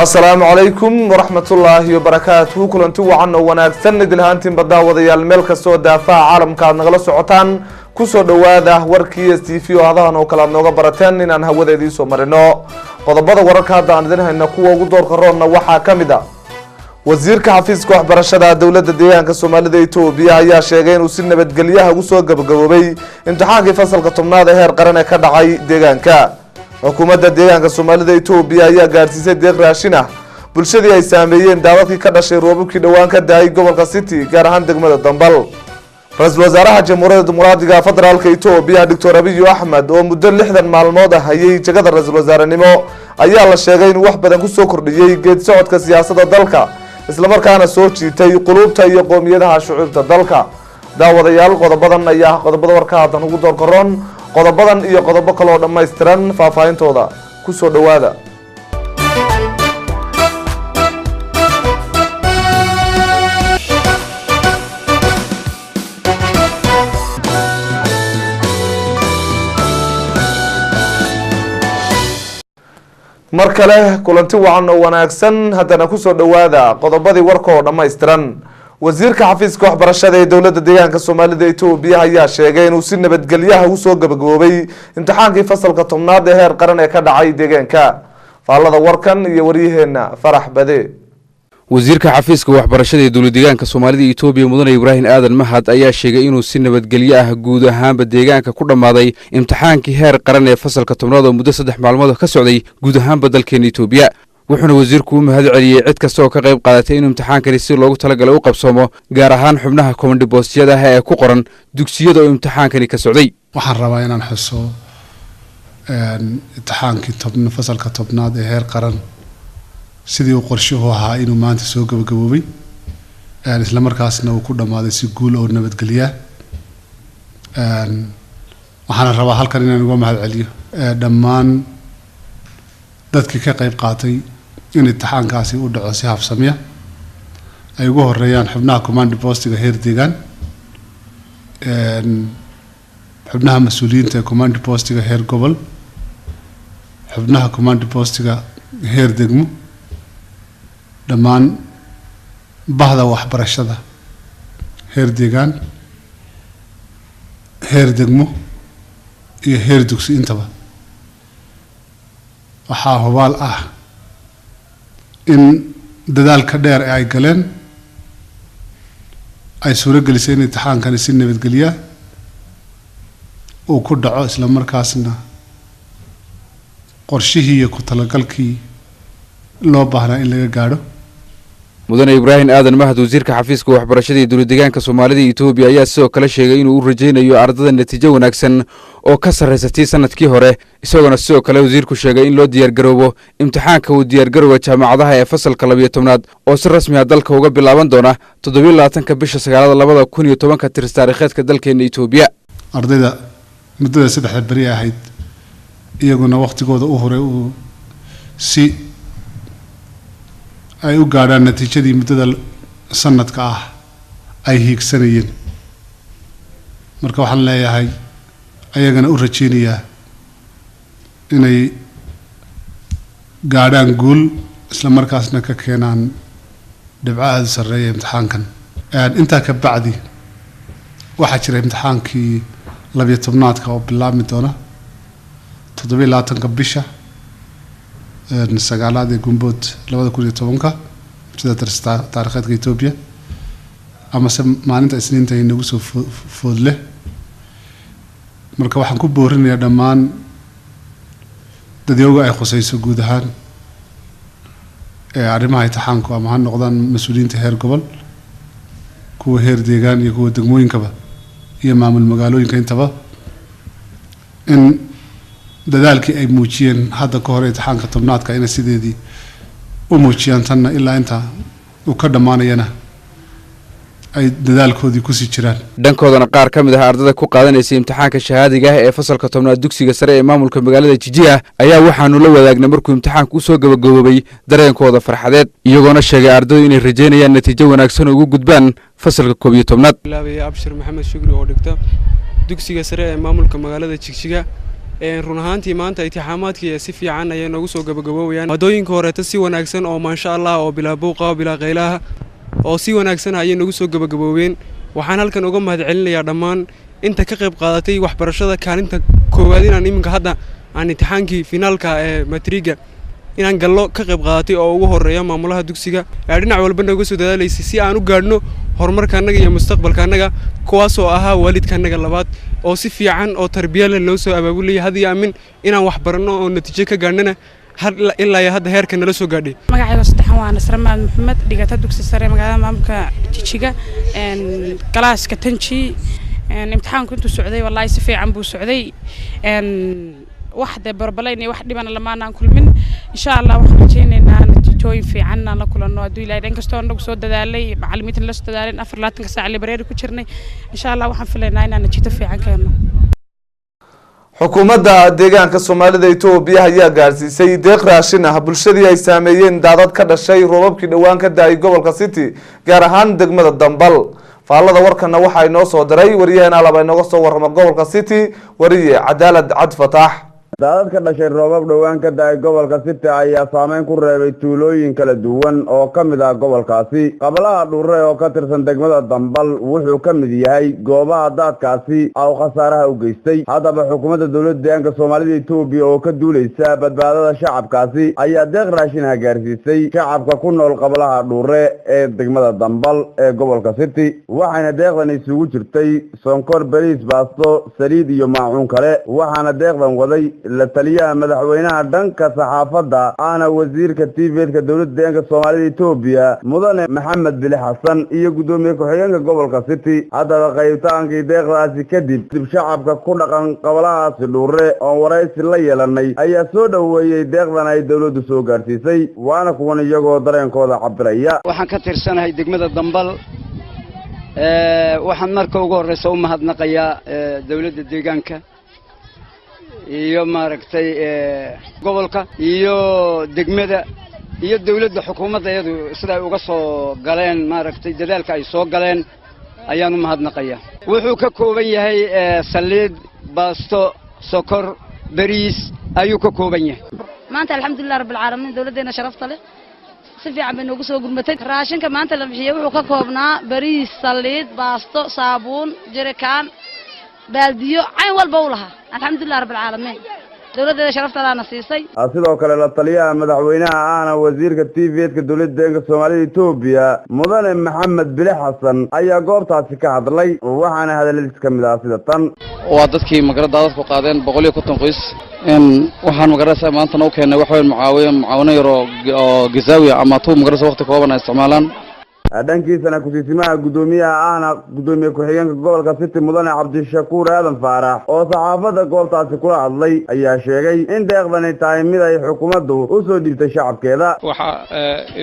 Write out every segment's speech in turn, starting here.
السلام عليكم ورحمة الله وبركاته. كلنتو وعنا وناكسن دلهانتين بداوديال مeel kasto daafaca caalamka nagala socotaan ku soo dhawaada warkii TV oo hadahan oo kala nooga barateen inaan hawadeedii soo marino qodobada wararka hadda aan idin hayna kuwa ugu doorka roonna waxa kamid ah wasiirka xafiiska waxbarashada dawladda deegaanka Soomaalida Itoobiya ayaa sheegay inuu si nabadgelyaha ugu soo gabagaboobay imtixaankii fasalka 10aad ee heer qaran ee ka dhacay deegaanka xukuumadda deegaanka Soomaalida Itoobiya ayaa gaarsiisay deeq raashin ah bulshadii ay saameeyeen daawadkii ka dhashay roobabkii dhawaan ka daayay gobolka City gaar ahaan degmada Dambal Ra'iisul Wasaaraha Jamhuuriyadda Dimuqraadiga Federaalka Itoobiya Dr. Abiy Ahmed oo muddo 60 maalmood ah hayay jagada ra'iisul wasaarenimo ayaa la sheegay in wax badan ku soo kordhiyay geed socodka siyaasadda dalka isla markaana soo jiitay qulubta iyo qoomiyadaha shucuubta dalka daawadayaal qodobadan ayaa qodobada warka hadan ugu door karoon qodobadan iyo qodobo kale oo dhameystiran faahfaahintooda ku soo dhawaada markale kulanti wacan oo wanaagsan hadana ku soo dhawaada qodobadii warka oo dhameystiran wasiirka xafiiska waxbarashada ee dawladda deegaanka Soomaalida Itoobiya ayaa sheegay inuu si nabadgelyaha u soo gabagaboobay imtixaankii fasalka 10aad ee heer qaran ee ka dhacay deegaanka faalada warkan iyo wariyaheena Farax Bade wasiirka xafiiska waxbarashada ee dawladda deegaanka Soomaalida Itoobiya mudane Ibrahim Aadan Mahad ayaa sheegay inuu si nabadgelyo ah guud ahaan deegaanka ku dhamaaday imtixaankii heer qaran ee fasalka 10aad oo muddo 3 maalmood ka socday guud ahaan dalkeena Itoobiya wuxuuna wasiirku u mahad celiyay cid kasta oo ka qayb qaadatay inuu imtixaankani si loogu talagalay u qabsoomo gaar ahaan xubnaha command post-yada ee ku qoran dugsiyada oo imtixaankani ka socday waxaan rabaa inaan xuso imtixaankii fasalka 10aad ee heer qaran sidii uu qorshuhu ahaa inuu maanta soo gabagaboobay isla markaasna uu ku dhamaaday si guul oo nabadgelyo waxaan rabaa halkan inaan uga mahad celiyo dhammaan dadkii ka qayb qaatay in imtixaankaasi uu dhaco si habsami ah ay ugu horeeyaan xubnaha command post-ga heer deegaan xubnaha mas'uuliyiinta command post-ga heer gobol xubnaha command post-ga heer degmo dhammaan bahda waxbarashada heer deegaan heer degmo iyo heer dugsi intaba waxaa hubaal ah in dadaalka dheer ay galeen ay suuro gelisay in imtixaankani si nabadgelyo uu ku dhaco isla markaasna qorshihii iyo ku talagalkii loo baahnaa in laga gaadho mudane Ibrahim Aadan Mahad wasiirka xafiiska waxbarashada ee dawladda deegaanka Soomaalida Itoobiya ayaa sidoo kale sheegay inuu u rajaynayo ardayda natiijo wanaagsan oo ka sareysatay sanadkii hore isagoo sidoo kale wasiirku sheegay in loo diyaar garoobo imtixaanka uu diyaar garowga jaamacadaha ee fasalka 12aad oo si rasmi ah dalka uga bilaaban doona 27 bisha 9aad 2010 tiris taariikheedka dalkeena Itoobiya ardayda muddada 3 bari ahayd iyaguna waqtigooda u hore uu si ay u gaadhaan natiijadii muddada sanadka ah ay hiigsanayeen marka waxaan leeyahay ayagana u rajaynayaa inay gaadhaan guul isla markaasna ka keenaan dhibcaha sareeya imtixaankan intaa ka bacdi waxaa jira imtixaankii 12aadka oo bilaabmi doona 27 bisha 9aad ee Gumbood 2010 sida taariikhda Itoobiya ama maalinta Isniinta ay nagu soo foodle marka waxaan ku boorinayaa dhammaan dadyoga ay khusayso guud ahaan arrimaha imtixaanku ama ha noqdaan mas'uuliyiinta heer gobol kuwa heer deegaan iyo kuwa degmooyinkaba iyo maamul magaalooyinka intaba in dadaalkii ay muujiyeen hadda ka hor imtixaanka 10aadka in sideedii u muujiyaan tanna ilaa inta uu ka dhamaanayana ay dadaalkoodii ku sii jiraan dhankoodana qaar ka mid ah ardayda ku qaadanaysa imtixaanka shahaadiga ah ee fasalka 10aad dugsiga sare ee maamulka magaalada Jijia ayaa waxaanu la wadaagnay markuu imtixaanku soo gabagaboobay dareenkooda farxadeed iyagoona sheegay ardaydu inay rajeynayaan natiijo wanaagsan oo ugu gudbaan fasalka 11aad Abshir Maxamed Shukri oo dhigta dugsiga sare ee maamulka magaalada Jijia run ahaantii maanta imtixaamaadkii si fiican ayay noogu soo gabagaboobayaan wadooyinka horeeta si wanaagsan oo maasha Allah oo bilaa buuqa oo bilaa qaylaha oo si wanaagsan ayay noogu soo gabagaboobeen waxaan halkan uga mahadcelinayaa dhammaan inta ka qayb qaadatay waxbarashada kaalinta koowaad inaan iminka hadda aan imtixaankii finaalka ee matriga inaan gallo ka qayb qaadatay oo ugu horeeya maamulaha dugsiga dhinac walba naga soo dadaalaysay si aan u gaadhno horumarkaanaga iyo mustaqbalkaanaga kuwaas oo ahaa waalidkaanaga labaad oo si fiican oo tarbiya leh loo soo abaabulay hadii aamin inaan wax barano oo natiijo ka gaadhnana ilaa hadda heerka nala soo gaadhay magacayga saddexan waa Nasra Maxamed dhigata dugsi sare magaalada maamulka Jijiga galaaska tanji imtixaanku intuu socday wallahi si fiican buu socday واحدة بربلين واحد من لما نأكل من إن شاء الله وحنا نتيجوين في عنا نأكل إنه أدوي لين كستون نقصد دالي معلمين اللي استدارين أفرلات نقص على برير كشرني إن شاء الله وحنا إننا نتيجة في عن كأنه xukuumadda deegaanka Soomaalida Itoobiya ayaa gaarsiisay deeq raashin ah bulshadii ay saameeyeen daadad ka dhashay roobabkii dhawaan ka daay gobolka City gaar ahaan degmada Dambal faalada warkana waxa ay noo soo diray wariyahana laba inooga soo warrama gobolka City wariye Cadaalad Cad Fataax daadad ka dhashay roobab dhawaan ka daay gobolka City ayaa saameyn ku reebay tuulooyin kala duwan oo kamid ah gobolkaasi qablaha dhuure oo ka tirsan degmada Dambal wuxuu kamid yahay goobaha daadkaasi oo khasaaraha u geystay hadaba xukuumadda dawladda deegaanka Soomaalida Itoobiya oo ka duuleysa badbaadada shacabkaasi ayaa deeq raashin gaarsiisay shacabka ku nool qablaha dhuure ee degmada Dambal ee gobolka City waxaana deeqdan isugu jirtay sonkor bariis baasto saliid iyo maacuun kale waxaana deeqdan waday la taliyaha madaxweynaha dhanka saxaafadda ana wasiirka TV-ka dawladda deegaanka Soomaalida Itoobiya mudane Maxamed Bile Xasan iyo gudoomiye ku-xigeenka gobolka City hadaba qaybtaankii deeqdaasi kadib shacabka ku dhaqan qablahaasi dhuure oo waraysi la yeelanay ayaa soo dhaweeyay deeqdan ay dawladdu soo gaarsiisay waana kuwan iyagoo dareenkooda cabiraya waxaan ka tirsanahay degmada Dambal waxaan marka ugu horeysa u mahadnaqayaa dawladda deegaanka iyo maaragtay gobolka iyo degmada iyo dawladda xukuumadda iyadu sida ay uga soo galeen maaragtay dadaalka ay soo galeen ayaan u mahadnaqayaa wuxuu ka kooban yahay saliid baasto sokor bariis ayuu ka kooban yahay maanta alxamdulillaah rabbil caalamiin dawladdeena sharafta leh si fiican bay noogu soo gurmatay raashinka maanta la bixiyay wuxuu ka koobnaa bariis saliid baasto saabuun jirikaan بالديو عين والبولها الحمد لله رب العالمين دولة شرفت لنا نصيصي sidoo kale la taliyaha madaxweynaha ahna wasiirka TV-ka dawladda deegaanka Soomaalida Itoobiya mudane Maxamed Bile Xasan ayaa goobtaasi ka hadlay waxaana hadaladiisa kamid ah sida tan waa dadkii magaalada ku qaadeen 150 qoys waxaan magaalada maanta noo keenay wax weyn mucaawino yar oo gizaawi ama tuu magaalada waqti kooban ay isticmaalaan dhankiisana ku-siisimaha gudoomiyaha ahna gudoomiye ku-xigeenka gobolka City mudane Cabdishakuur Aadan Faarax oo saxaafadda goobtaasi kula hadlay ayaa sheegay in deeqdani tahay mid ay xukuumaddu u soo dhibtay shacabkeeda waxa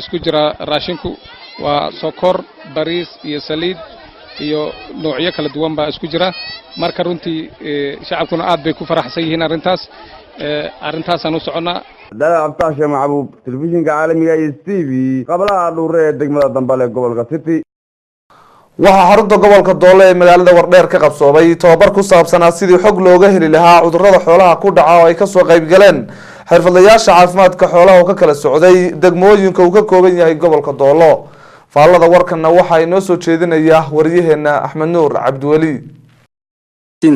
isku jira raashinku waa sokor bariis iyo saliid iyo noocyo kala duwan baa isku jira marka runtii shacabkuna aad bay ku faraxsan yihiin arrintaasaan u soconaa dada abtaasha macbuub telefishinka caalamiga ee TV qablaha dhuure ee degmada Dambal ee gobolka City waxaa xarunta gobolka Doole ee magaalada Wardheer ka qabsoomay tababar ku saabsan sidii xog looga heli lahaa cudurrada xoolaha ku dhaca oo ay ka soo qayb galeen xirfadlayaasha caafimaadka xoolaha oo ka kala socday degmooyinka uu ka kooban yahay gobolka Doolo faalada warkana waxa ay noo soo jeedinaya wariyaheena Axmed Nuur Cabdiwali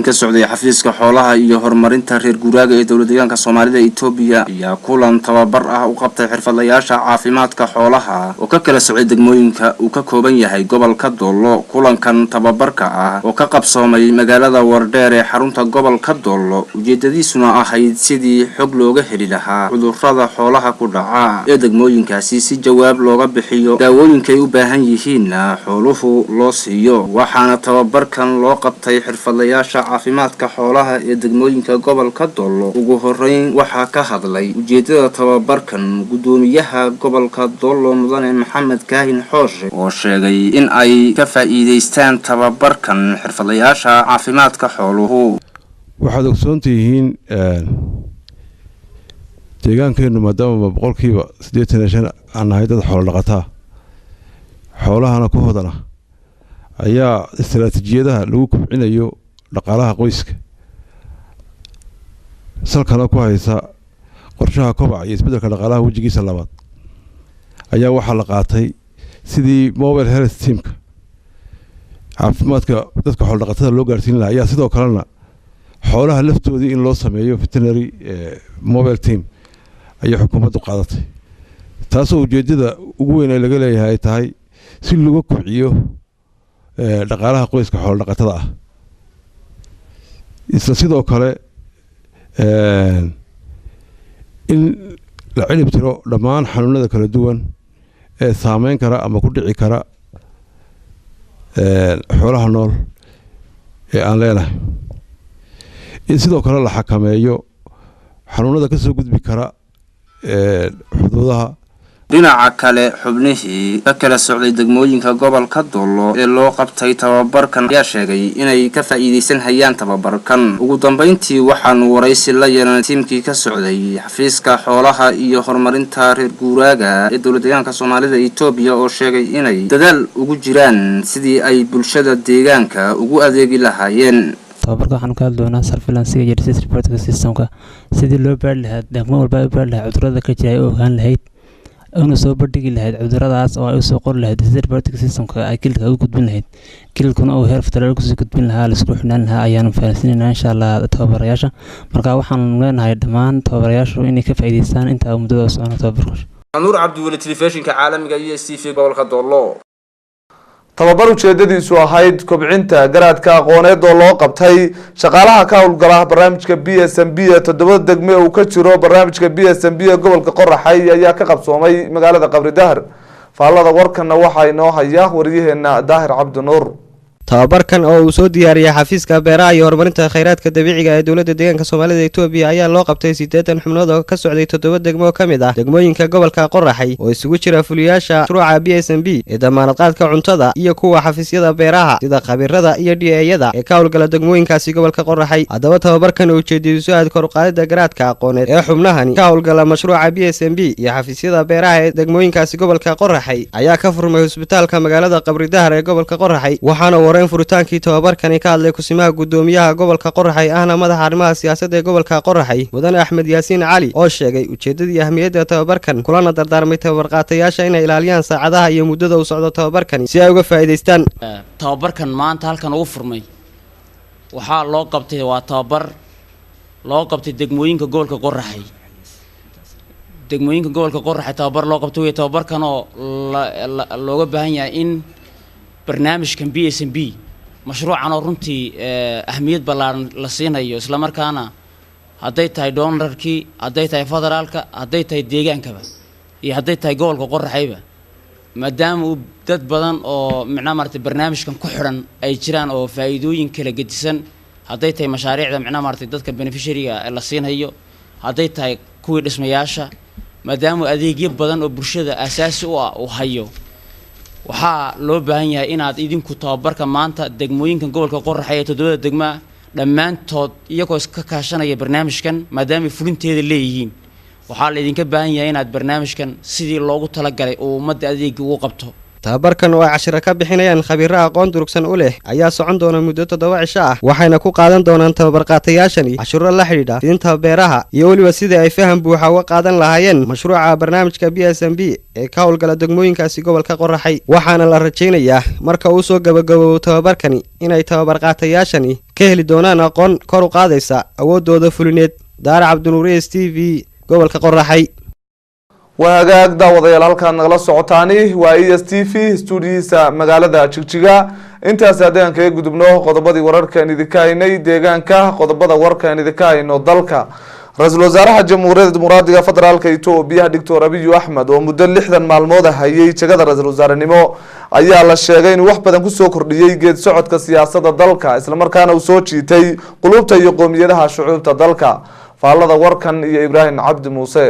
ka socday xafiiska xoolaha iyo horumarinta reer guuraaga ee dawladda deegaanka Soomaalida Itoobiya ayaa kulan tababar ah u qabtay xirfadlayaasha caafimaadka xoolaha oo ka kala socday degmooyinka uu ka kooban yahay gobolka Doolo kulankan tababarka ah oo ka qabsoomay magaalada Wardheer ee xarunta gobolka Doolo ujeedadiisuna ahayd sidii xog looga heli lahaa cudurrada xoolaha ku dhaca ee degmooyinkaasi si jawaab looga bixiyo daawooyinka ay u baahan yihiin xooluhu loo siiyo waxaana tababarkan loo qabtay xirfadlayaasha caafimaadka xoolaha ee degmooyinka gobolka Doolo ugu horeyn waxa ka hadlay ujeedada tababarkan gudoomiyaha gobolka Doolo mudane Maxamed Kaahin Xooshe oo sheegay in ay ka faa'iideystaan tababarkan xirfadlayaasha caafimaadka xooluhu waxaad ogsoontihiin deegaankeenu maadaama boqolkiiba 85 aan nahay dad xoolo dhaqataa xoolahana ku hodana ayaa istiraatiijiyadaha lagu kubcinayo dhaqaalaha qoyska salkana ku haysa qorshaha kobaca iyo isbeddelka dhaqaalaha wejigiisa labaad ayaa waxaa la qaatay sidii mobile health teamka caafimaadka dadka xoolo-dhaqatada loo gaarsiin lahaa ayaa sidoo kalena xoolaha laftoodii in loo sameeyo veterinary mobile team ayay xukuumaddu qaadatay taasoo ujeeddada ugu weyn ee laga leeyahay ay tahay si lagu kobciyo dhaqaalaha qoyska xoolo-dhaqatada ah isla sidoo kale in la cilib tiro dhammaan xanuunada kala duwan ee saameyn kara ama ku dhici kara xoolaha nool ee aan leenahay in sidoo kale la xakameeyo xanuunada ka soo gudbi kara xuduudaha dhinaca kale xubnihii ka kala socday degmooyinka gobolka Doolo ee loo qabtay tababarkan ayaa sheegay inay ka faa'iideysan hayaan tababarkan ugu dambeyntii waxaan waraysi la yeelanay tiimkii ka socday xafiiska xoolaha iyo horumarinta reer guuraaga ee dowladda Soomaalida Itoobiya oo sheegay inay dadaal ugu jiraan sidii ay bulshada deegaanka ugu adeegi lahaayeen tababarka waxaan ka hadlaynaa surveillance iyo disease reporting systemka sidii loo baari lahaa degmo walba u baari lahaa cudurrada ka jira oo ogaan lahayd una soo bandhigi lahayd cudurradaas oo ay soo qori lahayd disease reporting systemka ay kilka u gudbin lahayd kilkuna oo heer federal ku soo gudbin lahaa la isku xidhan lahaa ayaan faahfaahinayna insha Allah tababarayaasha marka waxaan leenahay dhammaan tababarayaashu inay ka faa'iideystaan inta muddada socon tababarka Nuur Cabdi Wali telefishinka caalamiga iyo STV gobolka Doolo tababar ujeedadiisu ahayd kobcinta garaadka aqooneed oo loo qabtay shaqaalaha ka howlgala barnaamijka BSMB ee 7 degme uu ka jiro barnaamijka BSMB ee gobolka Qoraxay ayaa ka qabsoomay magaalada Qabri Dahar faallada warkana waxa inoo haya wariyaheena Daahir Cabdi Nuur tababarkan oo uu soo diyaariyay xafiiska beeraha iyo horumarinta kheyraadka dabiiciga ee dowladda deegaanka Soomaalida Itoobiya ayaa loo qabtay 8 xubnood oo ka socday 7 degmo ka mid ah degmooyinka gobolka Qoraxay oo isugu jira fuliyaasha mashruuca BSMB ee damaanad qaadka cuntada iyo kuwa xafiisyada beeraha sida khabiirada iyo DA-yada ee ka howlgala degmooyinkaasi gobolka Qoraxay haddaba tababarkan oo ujeedadiisu aad kor u qaadida garaadka aqooneed ee xubnahani ka howlgala mashruuca BSMB iyo xafiisyada beeraha ee degmooyinkaasi gobolka Qoraxay ayaa ka furmay hospitaalka magaalada Qabri Dahar ee gobolka Qoraxay waxaana furitaanki tababarkani ka hadlay kusimaha gudoomiyaha gobolka Qoraxay ahna madaxa arrimaha siyaasadda ee gobolka Qoraxay mudane Axmed Yaasiin Cali oo sheegay ujeedadii ahmiyadda tababarkan kulana dardaarmay tababarqaatayaasha inay ilaaliyaan saacadaha iyo muddada uu socdo tababarkani si ay uga faa'iideystaan tababarkan maanta halkan ugu furmay waxa loo qabtay waa tababar loo qabtay degmooyinka gobolka Qoraxay tababar loo qabtay tababarkan oo looga baahan yahay in barnaamijkan BSMB mashruucan oo runtii ahmiyad ballaaran la siinayo isla markaana hadday tahay doonarkii hadday tahay federaalka hadday tahay deegaankaba iyo hadday tahay gobolka Qoraxayba maadaama uu dad badan oo macnaha barnaamijkan ku xiran ay jiraan oo faa'iidooyin kala gedisan hadday tahay mashaariicda macnaha dadka beneficiary-ga la siinayo hadday tahay kuwii dhismayaasha maadaama adeegyo badan oo bulshada asaasi u ah uu hayo waxaa loo baahan yahay inaad idinku tababarka maanta degmooyinka gobolka Qoraxay ee 7 degma dhammaantood iyagoo iska kaashanaya barnaamijkan maadaama fulinteeda leeyihiin waxaa la idinka baahan yahay inaad barnaamijkan sidii loogu talagalay oo ummadda adeeg ugu qabto tababarkan oo ay cashiro ka bixinayaan khabiiro aqoon durugsan u leh ayaa socon doona muddo 7 cisho ah waxayna ku qaadan doonaan tababarqaatayaashani cashiro la xidhiidha fidinta beeraha iyo waliba sidii ay faham buuxa uga qaadan lahaayeen mashruuca barnaamijka BSMB ee ka howlgala degmooyinkaasi gobolka Qoraxay waxaana la rajaynayaa marka uu soo gabagabo tababarkani inay tababarqaatayaashani ka heli doonaan aqoon kor u qaadaysa awoodooda fulineed Daar Cabdi Nuur STV gobolka Qoraxay وهاجاك داوديال halkan nagala socotaani waa ESTV studiisa magaalada Jigjiga intaas hadaan kaga gudubno qodobadii wararkan idinka haynay deegaanka qodobada wararkan idinka hayno dalka ra'iisul wasaaraha jamhuuriyadda dimuqraadiga federaalka Itoobiya Dr. Abiy Ahmed oo muddo 60 maalmood hayay jagada ra'iisul wasaarenimo ayaa la sheegay in wax badan ku soo kordhiyay geed socodka siyaasadda dalka isla markaana uu soo jiitay qulubta iyo qoomiyadaha shucuubta dalka faallada warkan iyo Ibrahim Cabdi Muuse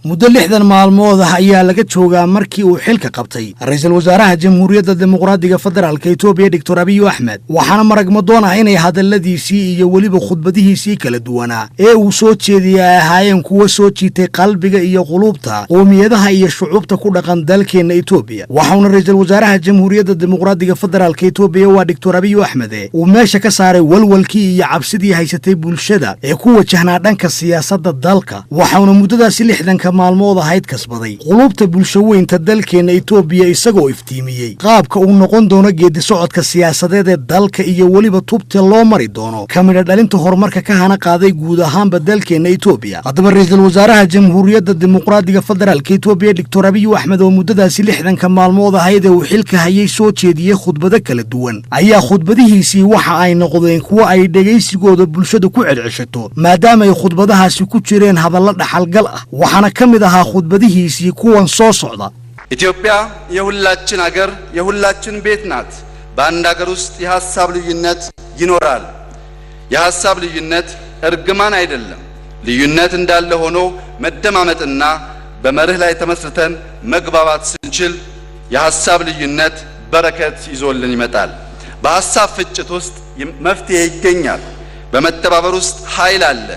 muddo 60 maalmood ah ayaa laga joogaa markii uu xilka qabtay ra'iisul wasaaraha jamhuuriyadda dimuqraadiga federaalka Itoobiya Dr. Abiy Ahmed waxaana maragma doonaa inay hadalladiisii iyo waliba khudbadihiisii kala duwanaa ee uu soo jeediyay ahaayeen kuwa soo jiitay qalbiga iyo qulubta qoomiyadaha iyo shucuubta ku dhaqan dalkeena Itoobiya waxaana ra'iisul wasaaraha jamhuuriyadda dimuqraadiga federaalka Itoobiya waa Dr. Abiy Ahmed uu meesha ka saaray walwalkii iyo cabsidii haysatay bulshada ee ku wajahnaa dhanka siyaasadda dalka waxaana muddadaasi 60 maalmood ahayd kasbaday qulubta bulshaweynta dalkeena Itoobiya isagoo iftiimiyay qaabka uu noqon doono geedi socodka siyaasadeed ee dalka iyo waliba tubta loo mari doono kamida dhalinta horumarka ka hana qaaday guud ahaanba dalkeena Itoobiya haddaba ra'iisul wasaaraha jamhuuriyadda dimuqraadiga federaalka Itoobiya Dr. Abiy Ahmed oo muddadaasi 60 maalmood ahayd uu xilka hayay soo jeediyay khudbado kala duwan ayaa khudbadihiisii waxa ay noqdeen kuwa ay dhageysigooda bulshada ku celceshato maadaama ay khudbadahaasi ku jireen hadallo dhaxalgal ah waxaana kamid ahaa khudbadihiisii kuwan soo socda ኢትዮጵያ የሁላችን ሀገር የሁላችን ቤት ናት በአንድ ሀገር ውስጥ የሐሳብ ልዩነት ይኖራል የሐሳብ ልዩነት እርግማን አይደለም ልዩነት እንዳለ ሆኖ መደማመጥና በመርህ ላይ ተመስርተን መግባባት ስንችል የሐሳብ ልዩነት በረከት ይዞልን ይመጣል በሐሳብ ፍጭት ውስጥ መፍትሄ ይገኛል በመተባበር ውስጥ ኃይል አለ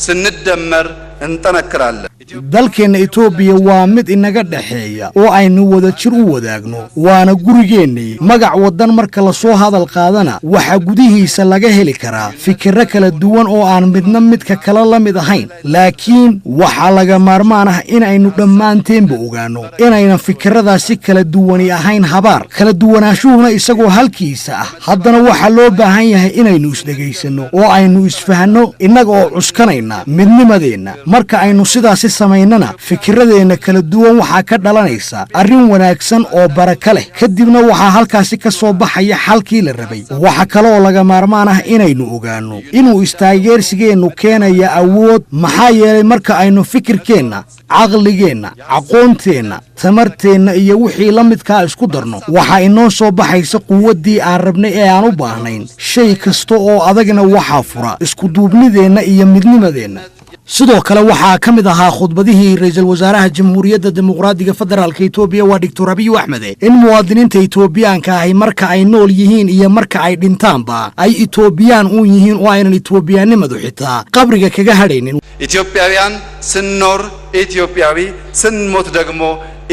ስንደመር እንጠነክራለን dalkeena Itoobiya waa mid inaga dhaxeeya oo aynu wada jir u wadaagno waana gurigeennii magac wadan marka la soo hadal qaadana waxa gudihiisa laga heli karaa fikirro kala duwan oo aan midna midka kala la mid ahayn laakiin waxa laga maarmaan ah in aynu dhammaanteenba ogaano inayna fikirradaasi kala duwani ahayn habaar kala duwanaanshuhuna isagoo halkiisa ah haddana waxa loo baahan yahay inaynu isdhegaysano oo aynu isfahanno inaga oo cuskanayna midnimadeena marka aynu sidaasi samaynana fikiradeena kala duwan waxa ka dhalanaysa arrin wanaagsan oo baraka leh kadibna waxa halkaasi ka soo baxaya xalkii la rabay waxa kale oo laga maarmaan ah inaynu ogaano inuu istaageersigeenu keenaya awood maxaa yeelay marka aynu fikirkeena aqligeena aqoonteena tamarteena iyo wixii la midka isku darno waxa inoo soo baxaysa quwadii aan rabnay ee aan u baahnayn shay kasta oo adagna waxa fura isku duubnideena iyo midnimadeena sidoo kale waxa kamid ahaa khudbadihii ra'iisul wasaaraha jamhuuriyadda dimuqraadiga federaalka Itoobiya waa Dr. Abiy Ahmed in muwaadiniinta Itoobiyaanka ah marka ay nool yihiin iyo marka ay dhintaanba ay Itoobiyaan u yihiin oo aynan Itoobiyaanimadu xitaa qabriga kaga hadhaynin ኢትዮጵያውያን ስንኖር ኢትዮጵያዊ ስንሞት ደግሞ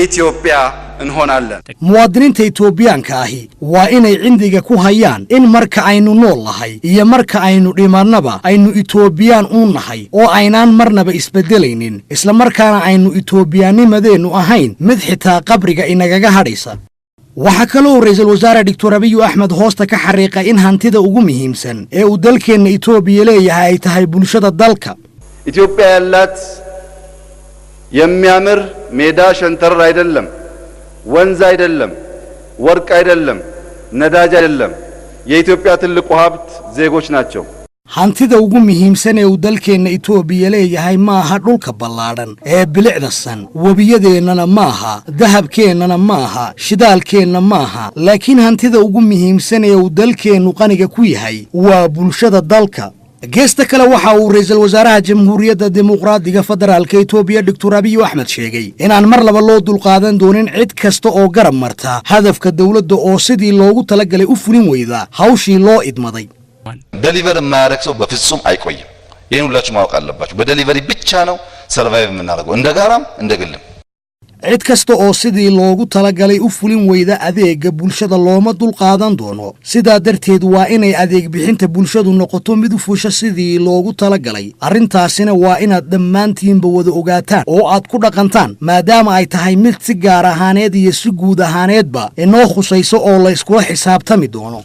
ኢትዮጵያ እንሆናለን muwaadiniinta Itoobiyaanka ahi waa inay cindiga ku hayaan in marka aynu nool lahay iyo marka aynu dhimanaba aynu Itoobiyaan u nahay oo aynaan marnaba isbedelaynin isla markaana aynu Itoobiyaanimadeenu ahayn mid xitaa qabriga inagaga hadhaysa waxa kale oo ra'iisul wasaare Dr. Abiy Ahmed hoosta ka xariiqay in hantida ugu muhiimsan ee uu dalkeena Itoobiya leeyahay ay tahay bulshada dalka ኢትዮጵያ ያላት የሚያምር ሜዳ ሸንተረር አይደለም ወንዝ አይደለም ወርቅ አይደለም ነዳጅ አይደለም የኢትዮጵያ ትልቁ ሀብት ዜጎች ናቸው hantida ugu muhiimsan ee uu dalkeena Itoobiya leeyahay ma aha dhulka ballaaran ee bilicdasan wabiyadeennana ma aha dahabkeennana ma aha shidaalkeenna ma aha laakiin hantida ugu muhiimsan ee uu dalkeenu qaniga ku yahay waa bulshada dalka geesta kale waxa uu ra'iisul wasaaraha jamhuuriyadda dimuqraadiga federaalka Itoobiya Dr. Abiy Ahmed sheegay inaan mar laba loo dulqaadan doonin cid kasta oo garab marta hadafka dawladda oo sidii loogu talagalay u fulin weyda hawshii loo idmaday deliver ማያረግ ሰው በፍጹም አይቆይም ይሄን ሁላችሁ ማወቅ አለባችሁ በደሊቨሪ ብቻ ነው ሰርቫይቭ የምናደርገው እንደ ጋራም እንደ ግልም cid kasta oo sidii loogu talagalay u fulin weyda adeega bulshada looma dulqaadan doono sidaa darteed waa inay adeeg bixinta bulshadu noqoto mid u fusha sidii loogu talagalay arrintaasina waa inaad dhammaantiinba wada ogaataan oo aad ku dhaqantaan maadaama ay tahay mid si gaar ahaaneed iyo si guud ahaaneedba inoo khusayso oo la iskula xisaabtami doono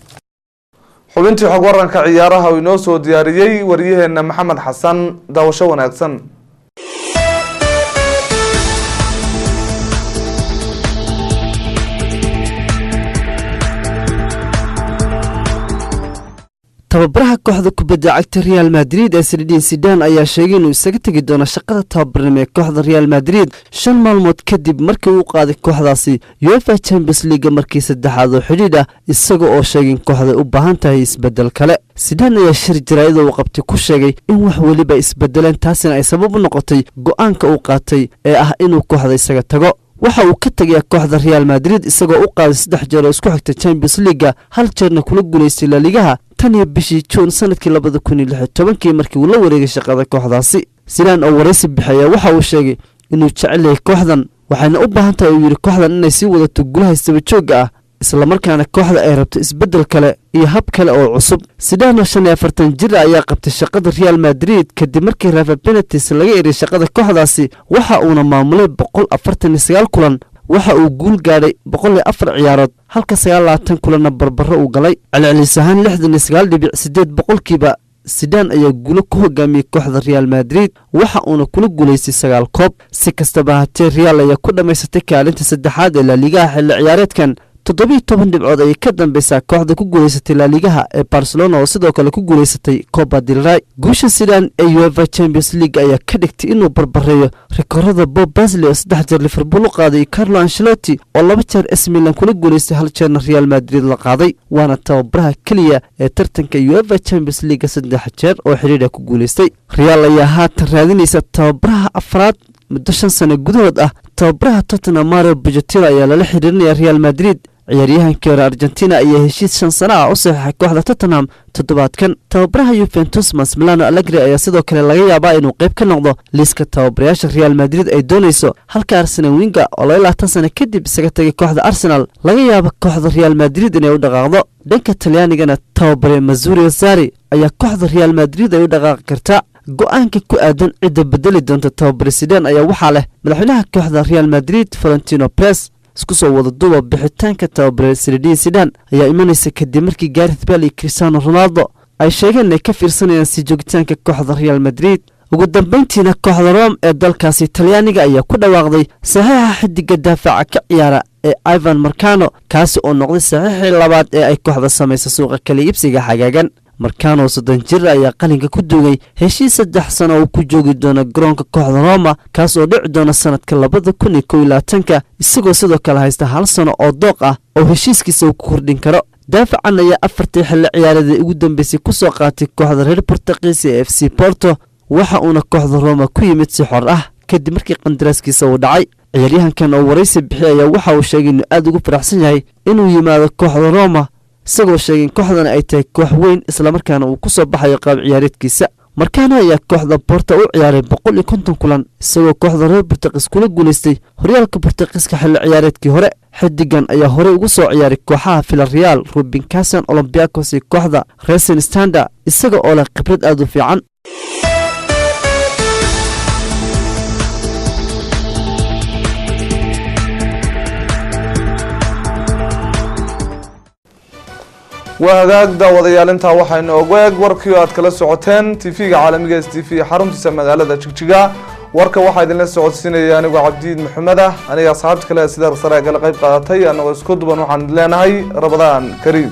xubintii xog waranka ciyaaraha uu inoo soo diyaariyay wariyaheena maxamed xasan daawasho wanaagsan tababaraha kooxda kubadda cagta Real Madrid ee Zinedine Zidane ayaa sheegay inuu isaga tagi doono shaqada tababarnimo ee kooxda Real Madrid 5 maalmood kadib markii uu qaaday kooxdaasi UEFA Champions League markii saddexaad oo xidhiidh ah isaga oo sheegay in kooxda u baahan tahay isbedel kale. Zidane ayaa shir jaraa'id uu qabtay ku sheegay in wax waliba isbedeleen taasina ay sabab u noqotay go'aanka uu qaatay ee ah inuu kooxda isaga tago. waxa uu ka tagay kooxda Real Madrid isagoo u qaaday 3 jeer oo isku xigta Champions League hal jeerna kula guuleystay La Liga tan iyo bishii June sanadkii 2016 markii uu la wareegay shaqada kooxdaasi. Zidane oo wareysi bixiyay waxa uu sheegay inuu jecel yahay kooxdan waxayna u baahan tahay uu yiri kooxdan inay sii wadato guulaha isdaba joog ah isla markaana kooxda ay rabto isbedel kale iyo hab kale oo cusub. Zidane 45 jir ayaa qabtay shaqada Real Madrid kadib markii Rafa Benitez laga eriyay shaqada kooxdaasi waxa uuna maamulay 149 kulan waxa uu guul gaadhay 104 ciyaarood halka 29 kulan barbaro uu galay celcelis ahaan 69.8 boqolkiiba. Zidane ayaa guulo ku hogaamiyay kooxda Real Madrid waxa uuna kula guuleystay 9 koob. Si kastaba haatee Real ayaa ku dhameysatay kaalinta saddexaad ee La Liga xilli ciyaareedkan 17 dhibcood ay ka dambeysay kooxda ku guuleysatay La Liga ee Barcelona oo sidoo kale ku guuleysatay Copa del Rey. guusha Zidane ee UEFA Champions League ayaa ka dhigtay inuu barbareeyo rikoorada Bob Paisley oo 3 jeer Liverpool u qaaday Carlo Ancelotti oo 2 jeer AC Milan kula guuleystay hal jeerna Real Madrid la qaaday waana tababaraha kaliya ee tartanka UEFA Champions League 3 jeer oo xiriir ku guuleystay. Real ayaa haatan raadinaysa tababaraha afraad muddo 5 sano gudahood ah. tababaraha Tottenham Mario Pochettino ayaa la xiriirinaya Real Madrid. ciyaaryahanka reer Argentina ayaa heshiis 5 sano ah u saxiixay kooxda Tottenham toddobaadkan. tababaraha Juventus Massimiliano Allegri ayaa sidoo kale laga yaabaa inuu qayb ka noqdo liiska tababarayaasha Real Madrid ay doonayso halka Arsene Wenger oo 20 sano kadib isaga tagay kooxda Arsenal laga yaabo kooxda Real Madrid inay u dhaqaaqdo. dhanka Talyaanigana tababare Mazzurri Sarri ayaa kooxda Real Madrid ay u dhaqaaqi kartaa. go'aanka ku aadan cidda bedeli doonta tababare Zidane ayaa waxaa leh madaxweynaha kooxda Real Madrid Florentino Perez. isku soo wada duuba bixitaanka tababare Zinedine Zidane ayaa imanaysa kadib markii Gareth Bale iyo Cristiano Ronaldo ay sheegeen inay ka fiirsanayaan si joogitaanka kooxda Real Madrid. ugu dambeyntiina kooxda Rome ee dalkaasi Talyaaniga ayaa ku dhawaaqday saxiixa xidiga daafaca ka ciyaara ee Ivan Marcano kaasi oo noqday saxiixii labaad ee ay kooxda sameysay suuqa kala iibsiga xagaagan. Marcano 30 jir ayaa qalinka ku duugay heshiis 3 sano oo ku joogi doona garoonka kooxda Roma kaas oo dhici doona sanadka 2021 isagoo sidoo kale haysta 1 sano oo dooq ah oo heshiiskiisa uu ku kordhin karo. daafacan ayaa 4 xilli ciyaareed ugu dambeysay ku soo qaatay kooxda reer Portuguese ee FC Porto waxa uuna kooxda Roma ku yimid si xor ah kadib markii qandaraaskiisa uu dhacay. ciyaaryahankan oo wareysi bixiyay ayaa waxa uu sheegay inuu aad ugu faraxsan yahay inuu yimaado kooxda Roma isagoo sheegay in kooxdan ay tahay koox weyn isla markaana uu ku soo baxayo qaab ciyaareedkiisa. Marcano ayaa kooxda Porto u ciyaaray 150 kulan isagoo kooxda reer Portuguese kula guuleystay horyaalka Portugiiska xilli ciyaareedkii hore. xidigan ayaa hore ugu soo ciyaaray kooxaha Villarreal, Rubin Kazan, Olympiacos iyo kooxda Racing Standard isaga oo leh khibrad aad u fiican. وهاجاك داوديال inta waxayna ugu eeg warkii aad kala socoteen TV-ga caalamiga STV xaruntiisa magaalada Jigjiga warka waxa idin la socodsiinaya anigu Cabdiid Maxamed aniga asxaabta kale sida sare gal qayb qaadatay anagoo isku duban waxaan leenahay Ramadaan Kariim